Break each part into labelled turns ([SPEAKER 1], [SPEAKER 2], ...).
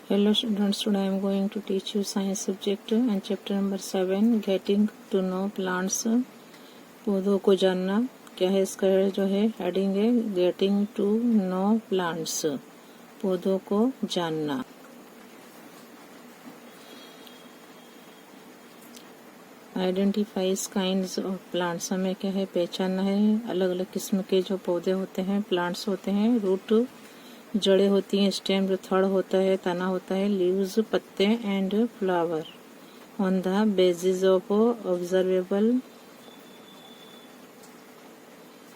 [SPEAKER 1] Hello students, today I am going to teach you science subject and chapter number 7 getting to know plants। पौधों को जानना। क्या है इसका जो है हेडिंग है गेटिंग टू नो प्लांट्स, पौधों को जानना। आइडेंटिफाइज काइंड्स ऑफ प्लांट्स, हमें क्या है पहचानना है अलग अलग किस्म के जो पौधे होते हैं, प्लांट्स होते हैं। रूट जड़ें होती हैं, स्टेम जो थड़ होता है, तना होता है, लीव्स पत्ते and flower. On the basis of observable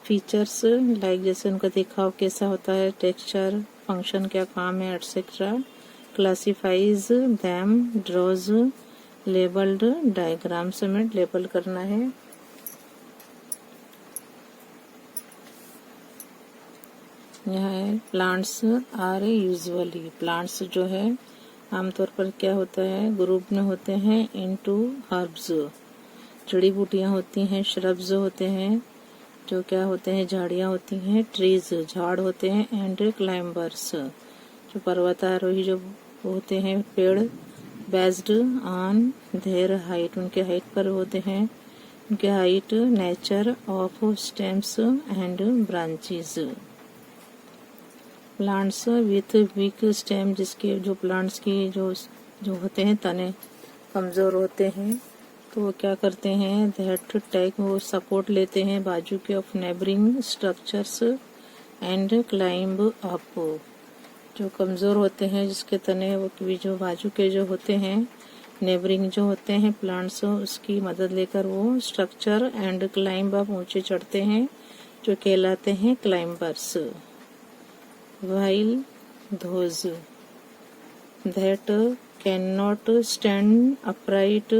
[SPEAKER 1] features like जैसे उनका दिखाव कैसा होता है, टेक्सचर, फंक्शन क्या काम है, etcetera. Classifies them, draws labelled diagrams में लेबल करना है। यहाँ है प्लांट्स आर यूजुअली, प्लांट्स जो है आमतौर पर क्या होता है ग्रुप में होते हैं इनटू हर्ब्स, जड़ी बूटियाँ होती हैं, श्रब्स होते हैं जो क्या होते हैं झाड़ियाँ होती हैं, ट्रीज झाड़ होते हैं एंड क्लाइंबर्स जो पर्वतारोही जो होते हैं पेड़, बेस्ड ऑन देयर हाइट, उनके हाइट पर होते हैं, उनके height, nature of stems and branches. Plants with week stem, जिसके जो प्लांट्स की जो होते हैं तने कमज़ोर होते हैं तो वो क्या करते हैं दैट टेक, वो सपोर्ट लेते हैं बाजू के of neighbouring structures and climb up. जो कमज़ोर होते हैं जिसके तने वो भी जो बाजू के जो होते हैं नेबरिंग जो होते हैं प्लांट्स, उसकी मदद लेकर वो स्ट्रक्चर एंड क्लाइंब अप ऊंचे चढ़ते हैं जो कहलाते हैं climbers. while those that cannot stand upright,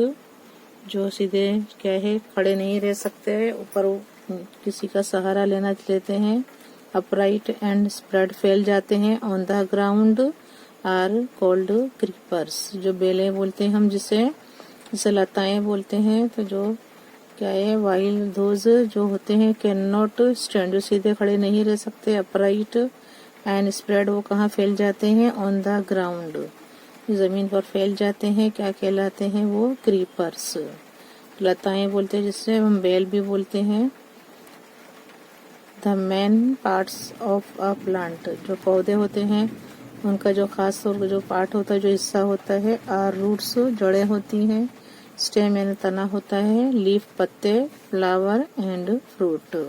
[SPEAKER 1] जो सीधे क्या है खड़े नहीं रह सकते, ऊपर किसी का सहारा लेते हैं, अपराइट एंड स्प्रेड फैल जाते हैं, on the ground are called creepers, जो बेलें बोलते हैं हम जिसे लताएं बोलते हैं। तो जो क्या है वाइल दोज जो होते हैं कैन नॉट स्टैंड, जो सीधे खड़े नहीं रह सकते, अपराइट एंड स्प्रेड वो कहाँ फैल जाते हैं, ऑन द ग्राउंड, जमीन पर फैल जाते हैं, क्या कहलाते हैं वो क्रीपर्स। लताएं बोलते हैं जिससे हम बेल भी बोलते हैं। The main parts of a plant, जो पौधे होते हैं उनका जो खास तौर पर जो पार्ट होता है, जो हिस्सा होता है, आर रूट्स जड़ें होती हैं, स्टेम यानी तना होता है, लीफ पत्ते, flower and fruit.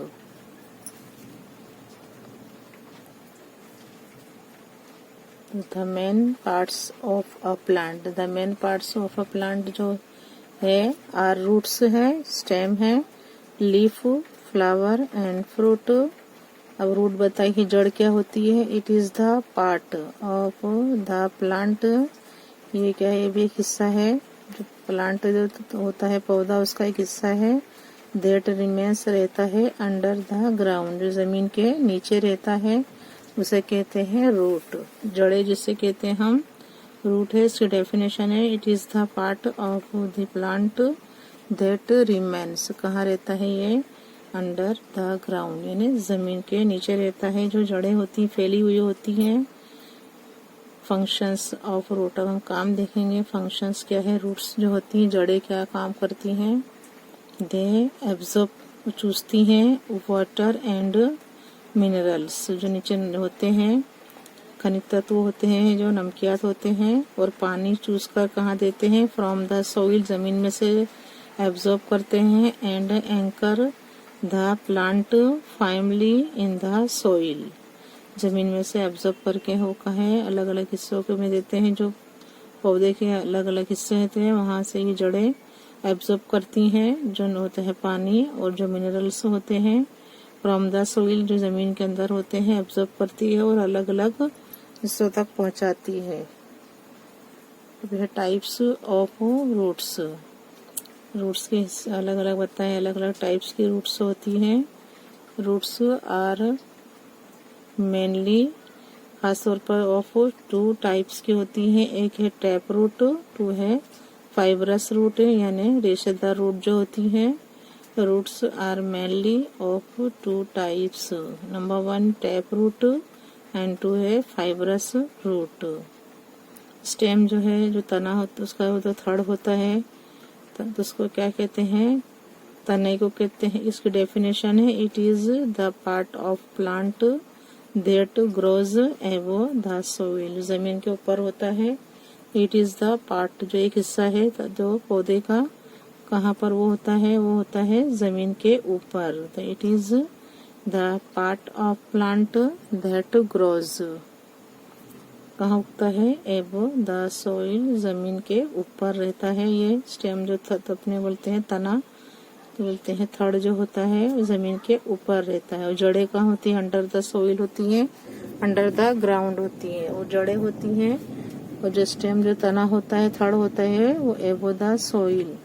[SPEAKER 1] The main parts of a plant, the main parts of a plant जो है आर रूट्स है, स्टेम है, लीफ, फ्लावर एंड फ्रूट। अब रूट बताइए जड़ क्या होती है, it is the part of the plant, ये क्या है ये भी एक हिस्सा है, जो प्लांट जो होता है पौधा उसका एक हिस्सा है, दैट रिमेन्स रहता है अंडर द ग्राउंड, जो जमीन के नीचे रहता है उसे कहते हैं रूट। जड़े जिसे कहते हैं हम रूट है, इसकी डेफिनेशन है it is the part of the plant that remains, कहाँ रहता है ये, अंडर द ग्राउंड यानी जमीन के नीचे रहता है। जो जड़ें होती फैली हुई होती हैं। फंक्शंस ऑफ रूट, अब हम काम देखेंगे फंक्शंस क्या है, रूट्स जो होती हैं जड़ें क्या काम करती हैं, दे एब्जॉर्ब चूसती हैं वाटर एंड मिनरल्स, जो नीचे होते हैं खनिज तत्व होते हैं जो नमकियात होते हैं, और पानी चूस कर कहाँ देते हैं, फ्रॉम द सोइल, जमीन में से एब्जॉर्ब करते हैं, and anchor the plant firmly in the soil, जमीन में से एब्जॉर्ब करके वो कहे अलग अलग हिस्सों के में देते हैं, जो पौधे के अलग अलग हिस्से होते हैं वहाँ से ये जड़ें एब्जॉर्ब करती हैं जो होता है पानी, और जो मिनरल्स होते हैं फ्रॉम द सोइल जो जमीन के अंदर होते हैं एब्जॉर्ब करती है और अलग अलग हिस्सों तक पहुंचाती है। टाइप्स ऑफ रूट्स, रूट्स के अलग अलग बताएं, अलग अलग टाइप्स की रूट्स होती हैं। रूट्स आर मेनली खासतौर पर ऑफ टू टाइप्स की होती हैं, एक है टैप रूट, टू है फाइब्रस रूट यानी रेशेदार रूट जो होती हैं। Roots are mainly of two types. Number 1 tap root and 2 है fibrous root. स्टेम जो है, जो तना होता उसका वो तो थड़ होता है, तो उसको क्या कहते हैं, तने को कहते हैं। इसकी डेफिनेशन है, it is the part of plant that grows एबो द सोइल, जमीन के ऊपर होता है। इट इज द पार्ट, जो एक हिस्सा है जो पौधे का कहाँ पर वो होता है, वो होता है जमीन के ऊपर। तो it is the part of plant that grows, कहाँ उगता है, एबो द सोइल, जमीन के ऊपर रहता है। ये स्टेम जो अपने बोलते हैं तना, तो बोलते हैं थड़ जो होता है जमीन के ऊपर रहता है। और जड़ें कहाँ होती है, अंडर द सोइल होती है, अंडर द ग्राउंड होती है, वो जड़ें होती हैं। और जो स्टेम जो तना होता है, थड़ होता है, वो एबो द सोइल।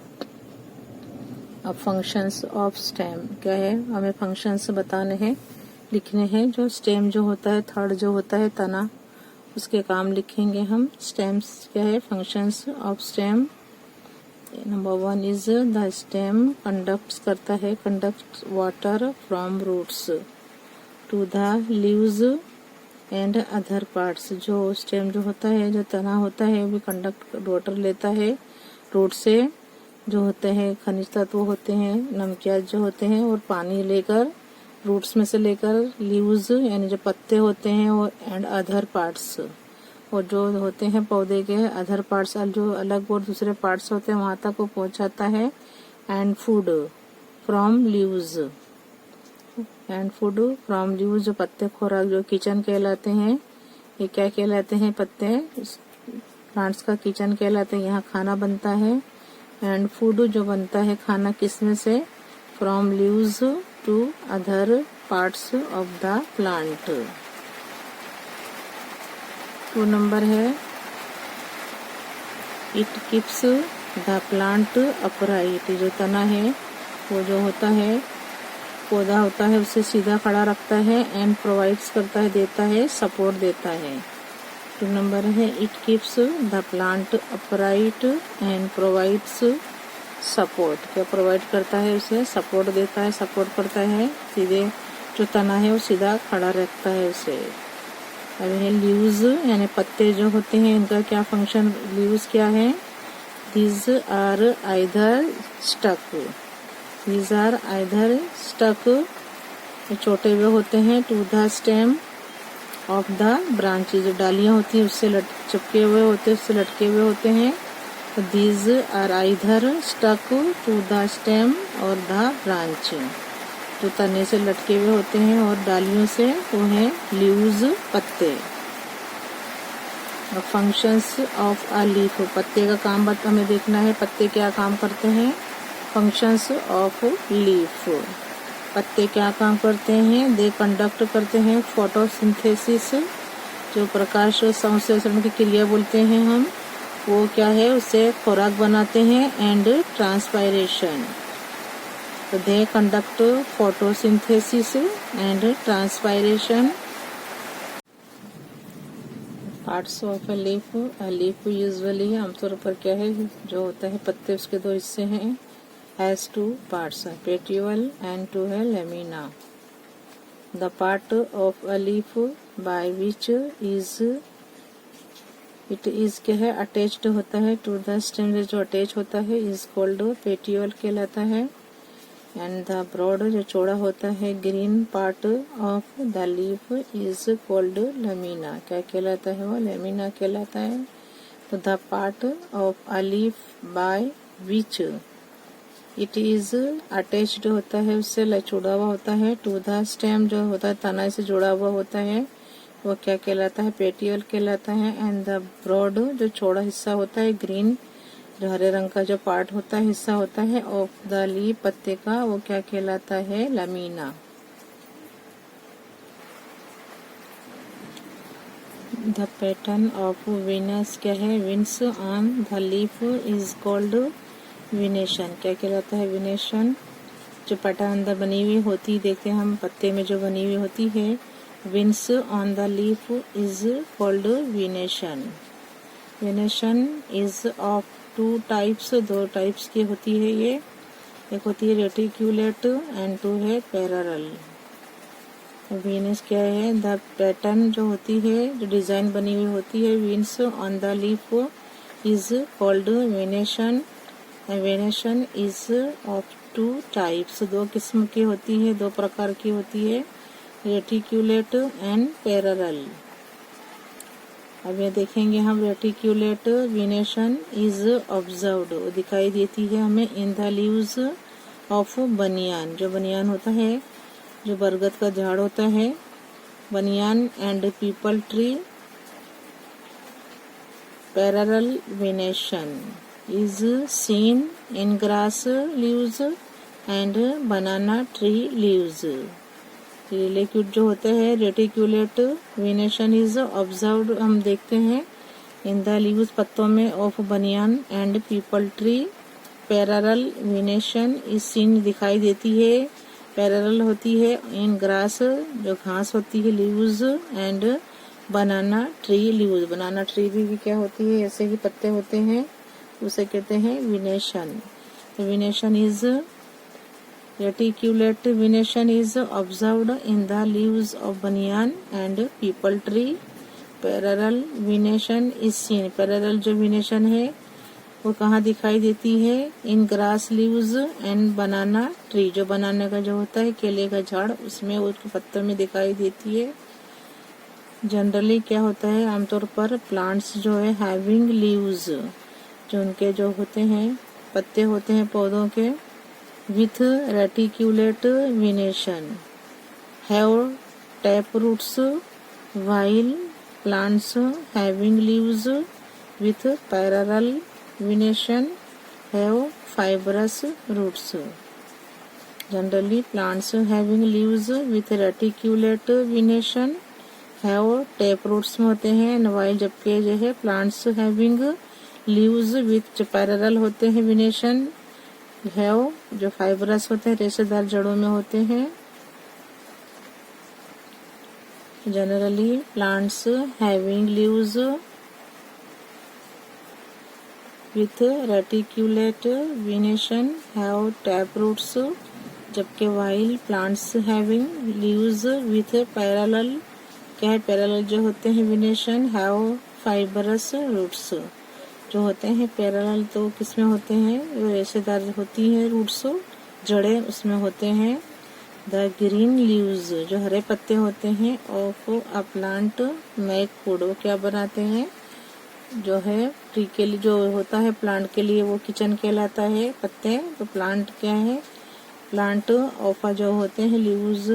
[SPEAKER 1] अब फंक्शंस ऑफ स्टेम क्या है, हमें फंक्शंस बताने हैं, लिखने हैं। जो स्टेम जो होता है, थड़ जो होता है, तना, उसके काम लिखेंगे हम। स्टेम्स क्या है, functions of stem. Number 1 is the stem conducts करता है, conduct water from roots to the leaves and other parts. जो स्टेम जो होता है, जो तना होता है, वो भी कंडक्ट वाटर लेता है रूट से, जो होते हैं खनिज तत्व होते हैं, नमकियात जो होते हैं, और पानी लेकर रूट्स में से लेकर लीव्स यानी जो पत्ते होते हैं वो, एंड अदर पार्ट्स, और जो होते हैं पौधे के अदर पार्ट्स, जो अलग और दूसरे पार्ट्स होते हैं वहां तक वो पहुंचाता है। And food from leaves, and food from leaves, जो पत्ते खुराक जो किचन कहलाते हैं, ये क्या कहलाते हैं, पत्ते प्लांट्स का किचन कहलाते हैं, यहाँ खाना बनता है। एंड फूड जो बनता है खाना किसमें से, from leaves to other parts of the plant. 2 number है, it keeps the plant upright, जो तना है वो जो होता है, पौधा होता है, उसे सीधा खड़ा रखता है। एंड प्रोवाइड्स करता है, देता है, सपोर्ट देता है। 2 नंबर है, it keeps the plant upright and provides support, क्या प्रोवाइड करता है, उसे सपोर्ट देता है, सपोर्ट करता है, सीधे जो तना है वो सीधा खड़ा रखता है उसे। अब है लीव्स यानी पत्ते जो होते हैं, इनका क्या फंक्शन, लीव्स क्या है, these are either stuck, these are either stuck, छोटे हुए होते हैं, to the stem of the branches, जो डालियां होती हैं उससे चिपके हुए होते हैं, उससे लटके हुए होते हैं। तो these are either stuck to the stem और द ब्रांच, जो तने से लटके हुए होते हैं और डालियों से, वो है लीव्स, पत्ते। फंक्शंस ऑफ अ लीफ, पत्ते का काम हमें देखना है, पत्ते क्या काम करते हैं। फंक्शंस ऑफ लीफ, पत्ते क्या काम करते हैं, दे कंडक्ट करते हैं फोटोसिंथेसिस, जो प्रकाश संश्लेषण की क्रिया बोलते हैं हम, वो क्या है, उससे खुराक बनाते हैं। एंड ट्रांसपायरेशन, तो they conduct photosynthesis and transpiration. Parts of a leaf usually आमतौर पर क्या है, जो होता है पत्ते, उसके 2 हिस्से हैं। हैज 2 parts, petiole and 2 है lamina. The part of a leaf by which it is क्या है, attached होता है to the stem, जो attach होता है is called petiole कहलाता है। and the broad जो चौड़ा होता है green part of the leaf is called lamina, क्या कहलाता है, वो lamina कहलाता है। तो the part of a leaf by which it is attached होता है, उससे जुड़ा हुआ होता है, टू द स्टेम जो होता है तना से जुड़ा हुआ होता है, वो क्या कहलाता है, पेटियल कहलाता है। एंड द ब्रॉड जो चौड़ा हिस्सा होता है, ग्रीन जो हरे रंग का जो पार्ट होता है, हिस्सा होता है ऑफ द लीफ, पत्ते का, वो क्या कहलाता है, lamina. The pattern of veins क्या है, veins on the leaf is called venation, क्या कहलाता है, विनेशन। जो पैटर्न अंदर बनी हुई होती, देखते हैं हम पत्ते में जो बनी हुई होती है, veins on the leaf is called venation. Venation is of 2 types, 2 types की होती है ये, एक होती है रेटिक्यूलेट एंड 2 है पैरेलल। वीन्स क्या है? द पैटर्न जो होती है, जो डिजाइन बनी हुई होती है veins on the leaf is called venation. Venation is of 2 types, 2 किस्म की होती है, 2 प्रकार की होती है, रेटिक्यूलेट एंड पैरेलल। अब ये देखेंगे हम रेटिक्यूलेट वेनेशन इज ऑब्जर्व्ड, दिखाई देती है हमें इन द लीव्स ऑफ बनियान, जो बनियान होता है, जो बरगद का झाड़ होता है, बनियान and peepal tree. Parallel venation is seen in grass leaves and banana tree leaves। रेटिक्यूलेट जो होता है, रेटिक्यूलेट वेनेशन इज ऑब्जर्व्ड, हम देखते हैं इन द लीव्स, पत्तों में, of banyan and peepal tree. Parallel venation is scene, दिखाई देती है, पैरेलल होती है, इन ग्रास, जो घास होती है, leaves and banana tree leaves. Banana tree भी क्या होती है? ऐसे ही पत्ते होते हैं, उसे कहते हैं venation. Venation is reticulate venation is observed in the leaves of banyan and peepal tree. Parallel venation is seen, parallel जो वेनेशन है वो कहाँ दिखाई देती है? In grass leaves and banana tree, जो बनाने का जो होता है, केले का झाड़, उसमें उसके पत्तों में दिखाई देती है। जनरली क्या होता है, आमतौर पर प्लांट्स जो है हैविंग लीव्स, जो उनके जो होते हैं पत्ते होते हैं पौधों के, with reticulate venation have tap roots, while plants having leaves with parallel venation have fibrous roots. Generally plants having leaves with reticulate venation have tap roots में होते हैं, वाइल जबकि जो है प्लांट्स हैविंग लीव्स विथ, जो parallel होते हैं venation, have जो फाइब्रस होते हैं, रेशेदार जड़ों में होते हैं। Generally plants having leaves with reticulate venation have tap roots, जबकि while plants having leaves with parallel, क्या है? पैरेलल जो होते हैं वेनेशन हैव फाइब्रस रूट्स, जो होते हैं पैरेलल तो किसमें होते हैं? वो रेशेदार होती हैं, रूट्स, जड़ें उसमें होते हैं। द ग्रीन लीव्स, जो हरे पत्ते होते हैं, of a plant make food, वो क्या बनाते हैं? जो है ट्री के लिए जो होता है प्लांट के लिए, वो किचन कहलाता है, पत्ते। तो प्लांट क्या है? प्लांट ऑफ जो होते हैं लीव्स,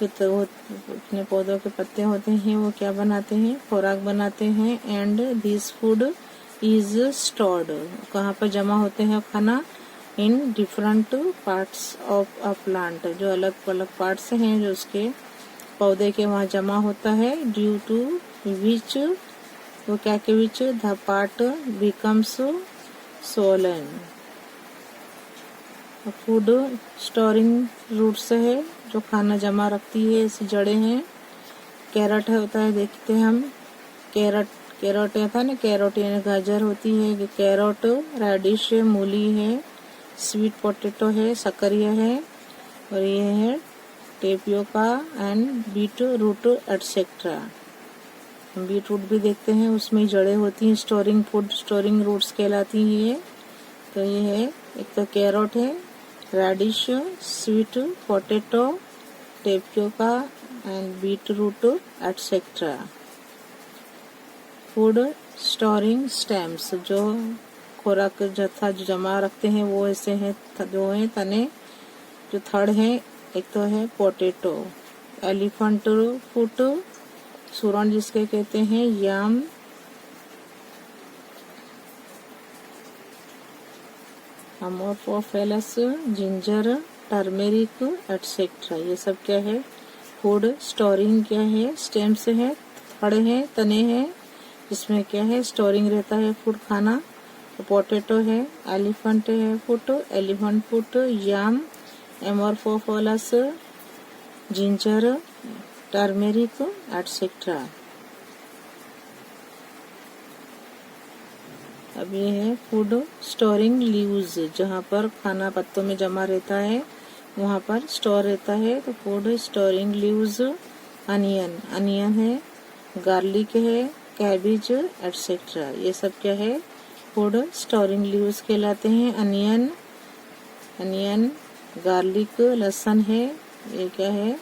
[SPEAKER 1] जो तो अपने पौधों के पत्ते होते हैं, वो क्या बनाते हैं? खुराक बनाते हैं। And this food is stored, कहाँ पर जमा होते हैं खाना? In different parts of a plant, जो अलग अलग पार्ट्स हैं जो उसके पौधे के, वहाँ जमा होता है। ड्यू टू विच, वो क्या के which, the part becomes swollen. Food storing roots है, जो खाना जमा रखती है, ऐसी जड़ें हैं। कैरेट होता है, देखते हैं हम, कैरेट था ना, कैरोट यानी गाजर होती है, कैरोट, रेडिश है, मूली है, स्वीट पोटैटो है, सकरिया है, और ये है tapioca and beetroot etcetera. Beetroot भी देखते हैं, उसमें जड़ें होती हैं, स्टोरिंग फूड स्टोरिंग रूट्स कहलाती हैं। तो ये है, एक तो कैरोट है, radish, sweet potato, tapioca and beetroot etcetera. Food storing stems, जो खुराक जत्था जो जमा रखते हैं, वो ऐसे हैं, जो हैं तने, जो थड़ हैं। एक तो है पोटैटो, एलिफेंट फुट, सुरण जिसके कहते हैं, याम, अमोर्फोफेलस, जिंजर, टर्मेरिक एटसेट्रा। ये सब क्या है? फूड स्टोरिंग क्या है? स्टेम्स है, थड़ है, तने हैं, इसमें क्या है? स्टोरिंग रहता है फूड, खाना। तो पोटैटो है, एलिफेंट है फुट, एलिफेंट फुट, याम, एमोर्फोफेलस, जिंजर, टर्मेरिक एटसेट्रा। अब ये है फूड स्टोरिंग लीव्स, जहाँ पर खाना पत्तों में जमा रहता है, वहाँ पर स्टोर रहता है। तो food storing leaves onion, onion है, गार्लिक है, कैबिज एटसेट्रा, ये सब क्या है, फूड स्टोरिंग लीव्स कहलाते हैं। अनियन, अनियन, गार्लिक लहसुन है, ये क्या है,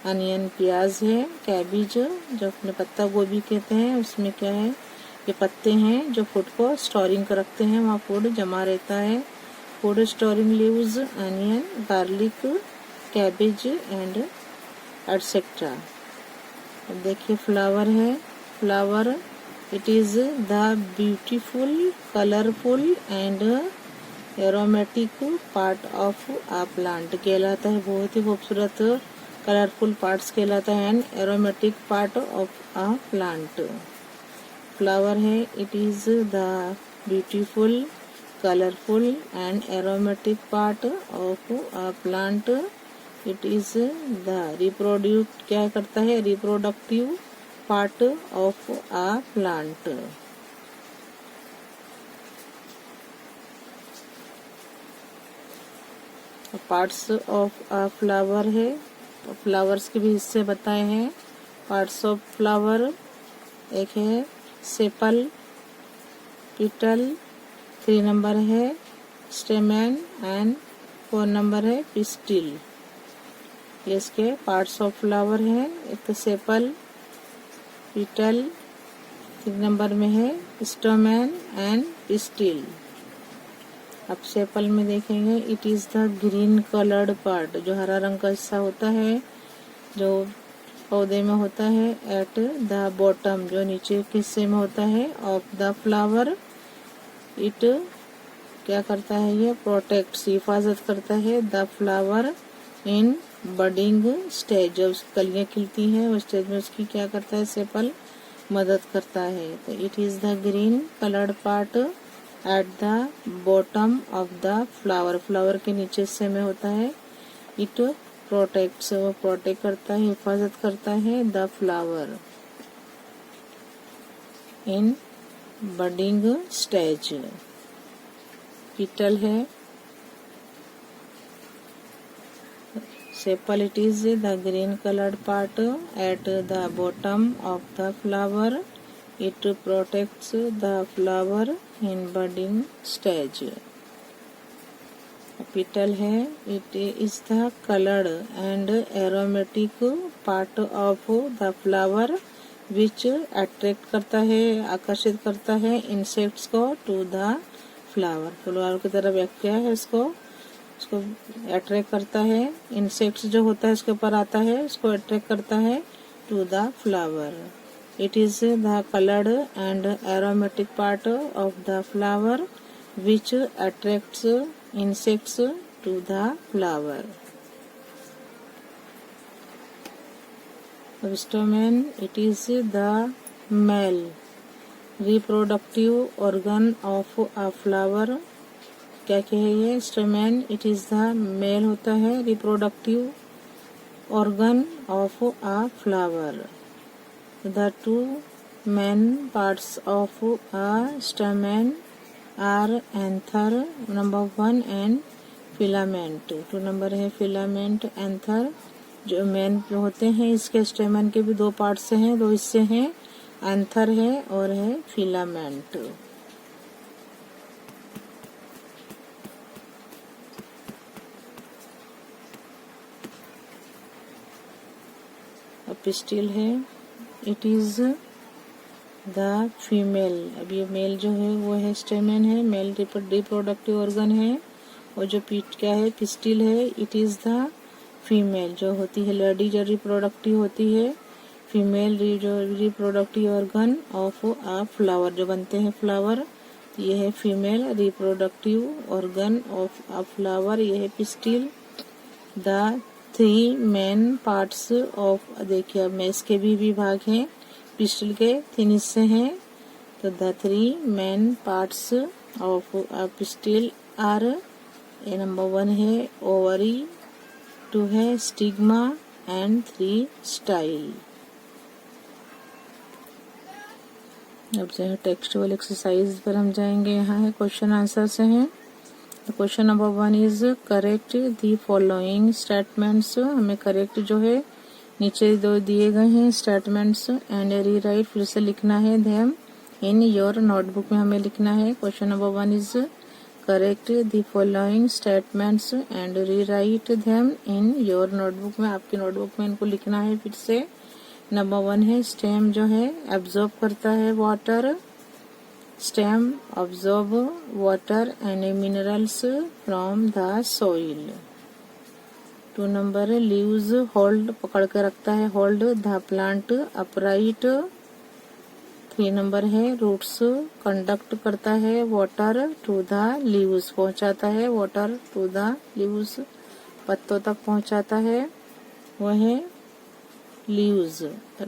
[SPEAKER 1] अनियन प्याज है। कैबिज जो अपने पत्ता गोभी कहते हैं, उसमें क्या है, ये पत्ते हैं जो फूड को स्टोरिंग कर रखते हैं, वहाँ फूड जमा रहता है। Food storing leaves onion, garlic, cabbage and etcetera. अब देखिए फ्लावर है, flower it is the beautiful, colourful and aromatic part of a plant कहलाता है, बहुत ही खूबसूरत कलरफुल पार्ट्स कहलाता है and aromatic part of a plant. Flower है, it is the beautiful, colourful and aromatic part of a plant. It is the reproduct, क्या करता है, reproductive part of a plant. Parts of a flower है, flowers के भी हिस्से बताए हैं। पार्ट्स ऑफ फ्लावर एक है सेपल, पिटल, 3 नंबर है स्टेमन एंड 4 नंबर है पिस्टिल। ये इसके पार्ट्स ऑफ फ्लावर है। एक तो सेपल, पिटल, 3 नंबर में है स्टेमन एंड पिस्टिल। अब सेपल में देखेंगे, it is the green coloured part, जो हरा रंग का हिस्सा होता है जो पौधे में होता है, एट द बॉटम, जो नीचे के हिस्से में होता है, ऑफ द फ्लावर। इट क्या करता है, ये प्रोटेक्ट्स, हिफाजत करता है, the flower in budding stage, जब कलियां खिलती हैं उस स्टेज में उसकी क्या करता है, सेपल मदद करता है। तो it is the green coloured part at the bottom of the flower, flower के नीचे हिस्से में होता है। इट प्रोटेक्ट्स, वो प्रोटेक्ट करता है, हिफाजत करता है, the flower in budding stage. Petal है, sepal, it is the green coloured part at the bottom of the flower. It protects the flower in budding stage. Petal है, it is the colored and aromatic part of the flower which attract करता है, आकर्षित करता है insects को to the flower, flower की तरफ क्या है, इसको अट्रैक्ट करता है। इंसेक्ट्स जो होता है इसके ऊपर आता है, इसको अट्रैक्ट करता है to the flower. It is the colored and aromatic part of the flower which attracts insects to the flower. Stamen, it is the male reproductive organ of a flower. क्या है ये stamen, it is the male होता है reproductive organ of a flower. The two main parts of a stamen are anther number 1 and filament. 2 number है filament, anther, जो main जो होते हैं इसके स्टेमन के भी 2 पार्ट्स हैं, 2 हिस्से हैं, एंथर है और है फिलामेंट। पिस्टिल है, इट इज द फीमेल, अब ये मेल जो है वो है स्टेमन है, मेल रिप्रोडक्टिव ऑर्गन है, और जो पीट क्या है, पिस्टिल है, इट इज द फीमेल जो होती है, लेडी जो रिप्रोडक्टिव होती है, फीमेल जो reproductive organ of a flower, जो बनते हैं फ्लावर, ये है female reproductive organ of a flower, ये है pistil. The 3 main parts of, देखिए अब मैं इसके भी भाग हैं, पिस्टिल के 3 हिस्से हैं, तो the 3 main parts of a pistil are, a number 1 है ओवरी, 2 है स्टिग्मा एंड 3 स्टाइल। अब जो है टेक्सचुअल एक्सरसाइज पर हम जाएंगे, यहाँ है क्वेश्चन आंसर से हैं। Question number 1 is correct the following statements. हमें करेक्ट जो है नीचे दो दिए गए हैं स्टेटमेंट्स एंड रीराइट फिर से लिखना है देम इन योर नोटबुक में हमें लिखना है। Question number 1 is correct the following statements and rewrite them in your notebook में, आपकी नोटबुक में इनको लिखना है फिर से। नंबर 1 है स्टेम जो है एब्जॉर्ब करता है water, stem absorb water and minerals from the soil। 2 number है लीव्स होल्ड पकड़ के रखता है, hold the plant upright. 3 number है रूट्स कंडक्ट करता है वाटर टू द लीव्स, पहुंचाता है वाटर टू द लीव्स, पत्तों तक पहुंचाता है वह है leaves.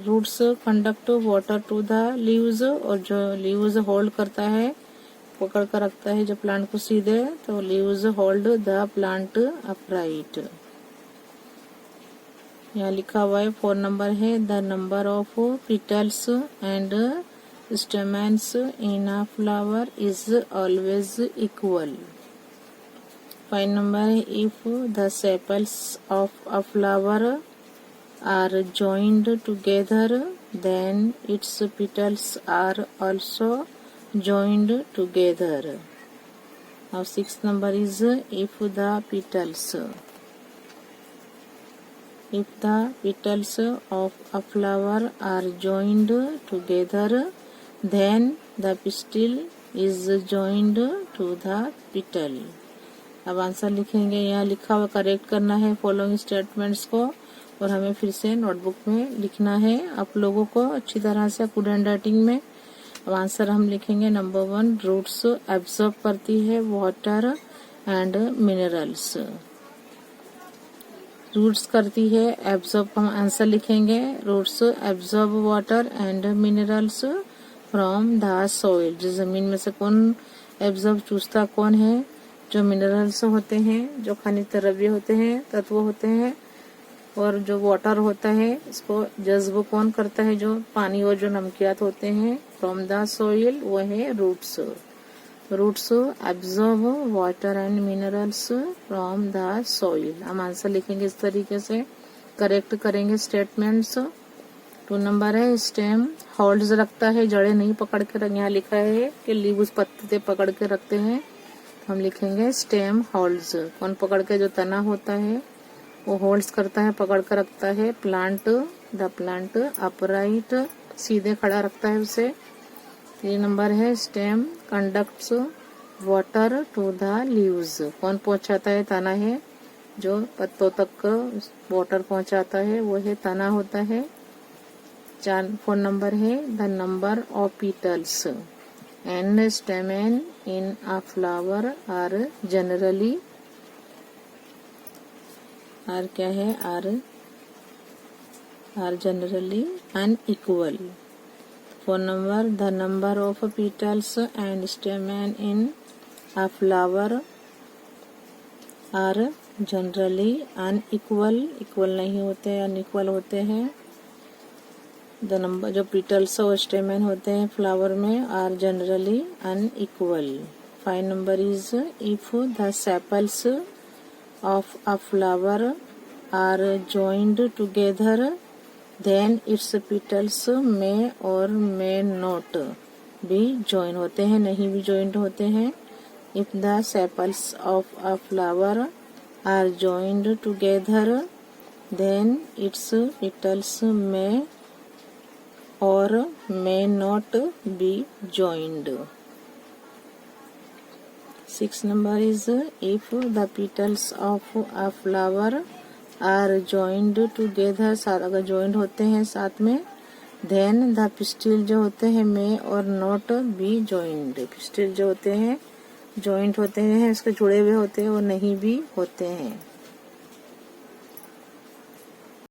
[SPEAKER 1] Roots conduct water to the leaves, और जो लीव्स होल्ड करता है पकड़ कर रखता है जब प्लांट को सीधे, तो leaves hold the plant upright. यहाँ लिखा हुआ है 4 नंबर है the number of petals and stamens in a flower is always equal. 5 नंबर है if the sepals of a flower are joined together then its petals are also joined together। Now 6 number is if the petals of a flower are joined together then the pistil is joined to the petal। अब answer लिखेंगे, यहाँ लिखा हुआ correct करना है following statements को और हमें फिर से नोटबुक में लिखना है आप लोगों को अच्छी तरह से गुड हैंड राइटिंग में। अब आंसर हम लिखेंगे नंबर 1 रूट्स एब्जॉर्ब करती है वाटर एंड मिनरल्स, रूट्स करती है एब्जॉर्ब, हम आंसर लिखेंगे roots absorb water and minerals from the soil. जो जमीन में से कौन एब्जॉर्ब चूसता कौन है, जो मिनरल्स होते हैं, जो खनिज द्रव्य होते हैं, तत्व होते हैं, और जो वाटर होता है इसको जज्ब कौन करता है, जो पानी और जो नमकियात होते हैं फ्रॉम द सॉइल वो है roots. Roots absorb water and minerals from the soil. हम आंसर लिखेंगे इस तरीके से, करेक्ट करेंगे स्टेटमेंट्स। 2 नंबर है स्टेम होल्ड्स रखता है, जड़ें नहीं पकड़ के रख, यहाँ लिखा है कि लीव्स पत्ते पकड़ के रखते हैं, हम लिखेंगे स्टेम होल्ड्स, कौन पकड़ के, जो तना होता है वो होल्ड्स करता है पकड़ कर रखता है प्लांट, द प्लांट अपराइट सीधे खड़ा रखता है उसे। 3 नंबर है stem conducts water to the leaves, कौन पहुंचाता है, तना है, जो पत्तों तक वाटर पहुंचाता है वो है तना होता है। 4 नंबर है the number of petals and stamen in a flower are generally, are क्या है, are generally unequal. 4 number the number of petals and stamen in a flower are generally unequal, equal नहीं होते, अनइक्वल होते हैं। The number जो petals और stamen होते हैं फ्लावर में are generally unequal. 5 number is if the sepals of a flower are joined together then its petals may or may not be joined, होते हैं नहीं भी joined होते हैं। if the sepals of a flower are joined together then its petals may or may not be joined। 6 number is if the petals of a flower are joined together, अगर joined होते हैं साथ में, then the pistil जो होते हैं may और not be joined, pistil जो होते हैं joined होते हैं, इसके जुड़े हुए होते हैं और नहीं भी होते हैं।